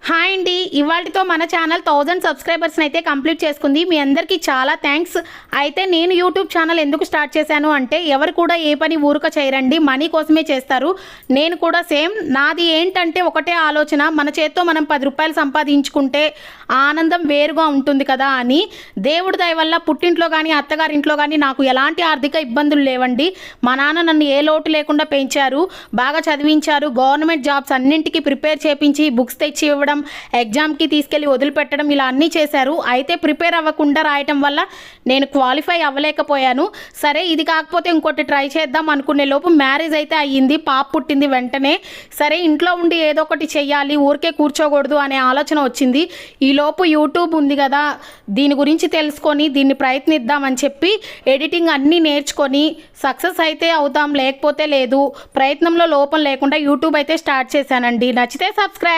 Hi అండి, ఇవాళతో మన channel 1000 సబ్స్క్రైబర్స్ని అయితే కంప్లీట్ చేసుకుంది. మీ అందరికీ చాలా థ్యాంక్స్. అయితే నేను యూట్యూబ్ ఛానల్ ఎందుకు స్టార్ట్ చేశాను అంటే, ఎవరు కూడా ఏ పని ఊరుక చేయరండి, మనీ కోసమే చేస్తారు. నేను కూడా సేమ్. నాది ఏంటంటే ఒకటే ఆలోచన, మన చేత్తో మనం 10 రూపాయలు సంపాదించుకుంటే ఆనందం వేరుగా ఉంటుంది కదా అని. దేవుడి దయ వల్ల పుట్టింట్లో కానీ అత్తగారింట్లో కానీ నాకు ఎలాంటి ఆర్థిక ఇబ్బందులు లేవండి. మా నాన్న నన్ను ఏ లోటు లేకుండా పెంచారు, బాగా చదివించారు, గవర్నమెంట్ జాబ్స్ అన్నింటికి ప్రిపేర్ చేపించి బుక్స్ తెచ్చి ఇవ్వడం, ఎగ్జామ్కి తీసుకెళ్ళి వదిలిపెట్టడం, ఇలా అన్నీ చేశారు. అయితే ప్రిపేర్ అవ్వకుండా రాయటం వల్ల నేను క్వాలిఫై అవ్వలేకపోయాను. సరే ఇది కాకపోతే ఇంకోటి ట్రై చేద్దాం అనుకునే లోపు మ్యారేజ్ అయితే అయ్యింది, పాప పుట్టింది. వెంటనే సరే ఇంట్లో ఉండి ఏదో ఒకటి చెయ్యాలి, ఊరికే కూర్చోకూడదు అనే ఆలోచన వచ్చింది. ఈలోపు యూట్యూబ్ ఉంది కదా, దీని గురించి తెలుసుకొని దీన్ని ప్రయత్నిద్దామని చెప్పి ఎడిటింగ్ అన్నీ నేర్చుకొని సక్సెస్ అయితే అవుతాం, లేకపోతే లేదు. ప్రయత్నంలో లోపం లేకుండా యూట్యూబ్ అయితే స్టార్ట్ చేశానండి. నచ్చితే సబ్స్క్రైబ్.